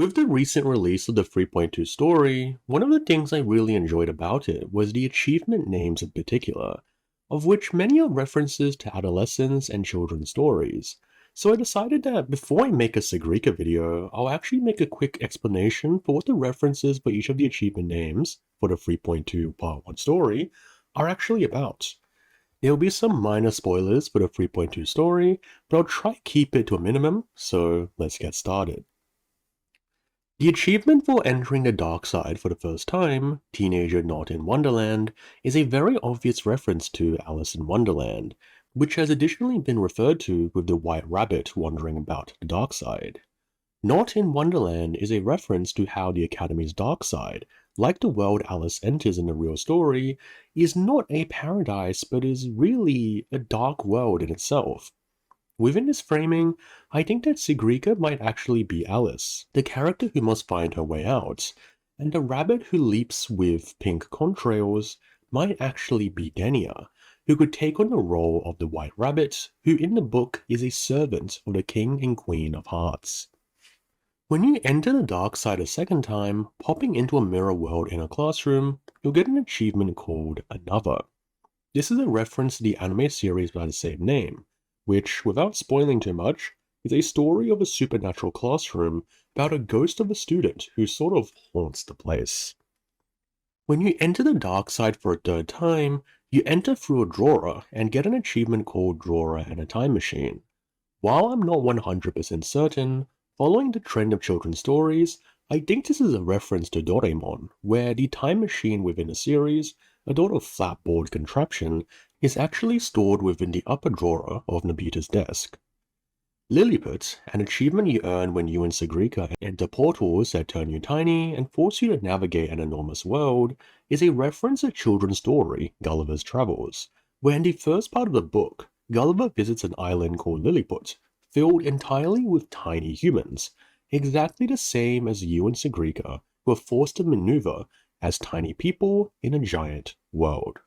With the recent release of the 3.2 story, one of the things I really enjoyed about it was the achievement names in particular, of which many are references to adolescents and children's stories. So I decided that before I make a Sigrika video, I'll actually make a quick explanation for what the references for each of the achievement names for the 3.2 Part 1 story are actually about. There will be some minor spoilers for the 3.2 story, but I'll try to keep it to a minimum, so let's get started. The achievement for entering the dark side for the first time, Teenager Not In Wonderland, is a very obvious reference to Alice in Wonderland, which has additionally been referred to with the White Rabbit wandering about the dark side. Not In Wonderland is a reference to how the Academy's dark side, like the world Alice enters in the real story, is not a paradise but is really a dark world in itself. Within this framing, I think that Sigrika might actually be Alice, the character who must find her way out, and the rabbit who leaps with pink contrails might actually be Denia, who could take on the role of the White Rabbit, who in the book is a servant of the King and Queen of Hearts. When you enter the dark side a second time, popping into a mirror world in a classroom, you'll get an achievement called Another. This is a reference to the anime series by the same name, which, without spoiling too much, is a story of a supernatural classroom about a ghost of a student who sort of haunts the place. When you enter the dark side for a third time, you enter through a drawer and get an achievement called Drawer and a Time Machine. While I'm not 100% certain, following the trend of children's stories, I think this is a reference to Doraemon, where the time machine within the series, a sort of flatboard contraption, is actually stored within the upper drawer of Nobita's desk. Lilliput, an achievement you earn when you and Sigrika enter portals that turn you tiny and force you to navigate an enormous world, is a reference to children's story Gulliver's Travels, where in the first part of the book, Gulliver visits an island called Lilliput, filled entirely with tiny humans, exactly the same as you and Sigrika were forced to maneuver as tiny people in a giant world.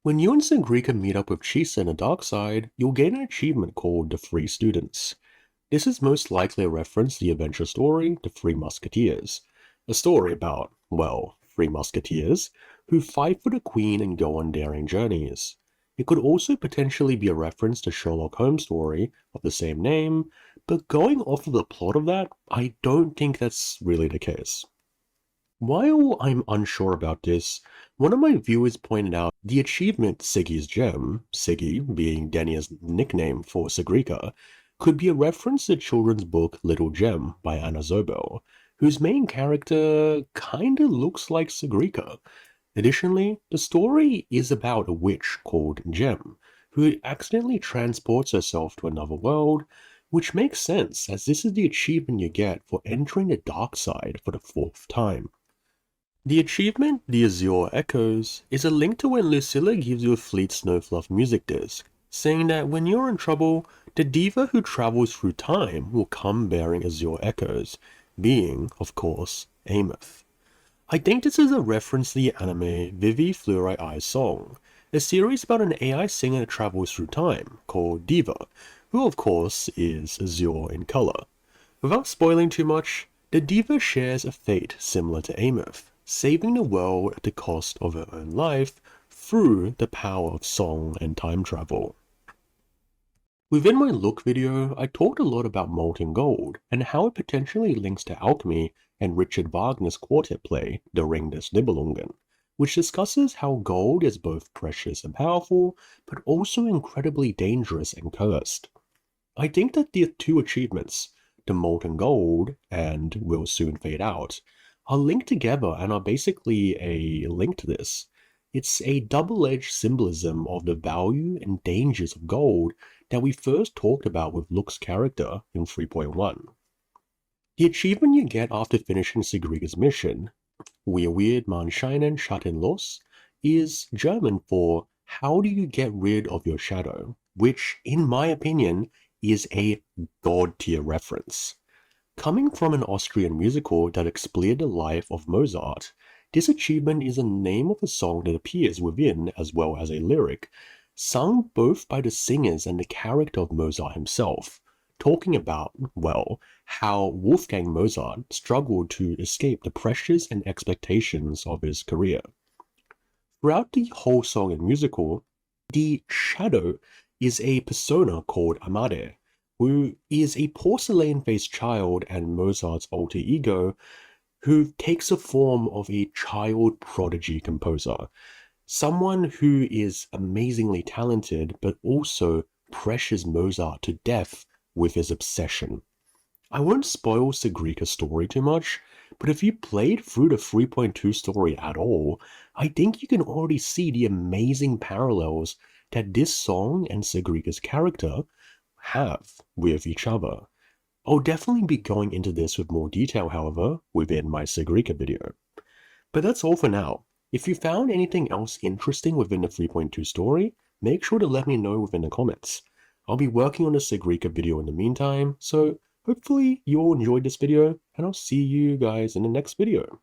When you and Sigrika meet up with Chisa in the dark side, you'll gain an achievement called the Three Students. This is most likely a reference to the adventure story The Three Musketeers, a story about, well, three musketeers who fight for the queen and go on daring journeys. It could also potentially be a reference to Sherlock Holmes' story of the same name, but going off of the plot of that, I don't think that's really the case. While I'm unsure about this, one of my viewers pointed out the achievement Siggy's Gem, Siggy being Denia's nickname for Sigrika, could be a reference to the children's book Little Gem by Anna Zobel, whose main character kinda looks like Sigrika. Additionally, the story is about a witch called Gem, who accidentally transports herself to another world, which makes sense as this is the achievement you get for entering the dark side for the fourth time. The achievement, the Azure Echoes, is a link to when Lucilla gives you a Fleet Snowfluff music disc, saying that when you're in trouble, the diva who travels through time will come bearing Azure Echoes, being, of course, Ameth. I think this is a reference to the anime Vivi Fluorite Eye's Song, a series about an AI singer that travels through time, called Diva, who of course is azure in color. Without spoiling too much, the diva shares a fate similar to Ameth, saving the world at the cost of her own life through the power of song and time travel. Within my look video, I talked a lot about Molten Gold and how it potentially links to alchemy and Richard Wagner's quartet play, Der Ring des Nibelungen, which discusses how gold is both precious and powerful, but also incredibly dangerous and cursed. I think that the two achievements, the Molten Gold and Will Soon Fade Out, are linked together and are basically a link to this. It's a double-edged symbolism of the value and dangers of gold that we first talked about with Luke's character in 3.1. The achievement you get after finishing Sigrika's mission, Weird Man Seinen Schatten los, is German for how do you get rid of your shadow, which, in my opinion, is a god-tier reference. Coming from an Austrian musical that explored the life of Mozart, this achievement is the name of a song that appears within as well as a lyric, sung both by the singers and the character of Mozart himself, talking about, well, how Wolfgang Mozart struggled to escape the pressures and expectations of his career. Throughout the whole song and musical, the shadow is a persona called Amade, who is a porcelain-faced child and Mozart's alter ego who takes the form of a child prodigy composer, someone who is amazingly talented but also pressures Mozart to death with his obsession. I won't spoil Sigrika's story too much, but if you played through the 3.2 story at all, I think you can already see the amazing parallels that this song and Sigrika's character have with each other. I'll definitely be going into this with more detail, however, within my Sigrika video. But that's all for now. If you found anything else interesting within the 3.2 story, make sure to let me know within the comments. I'll be working on a Sigrika video in the meantime, so hopefully you all enjoyed this video, and I'll see you guys in the next video.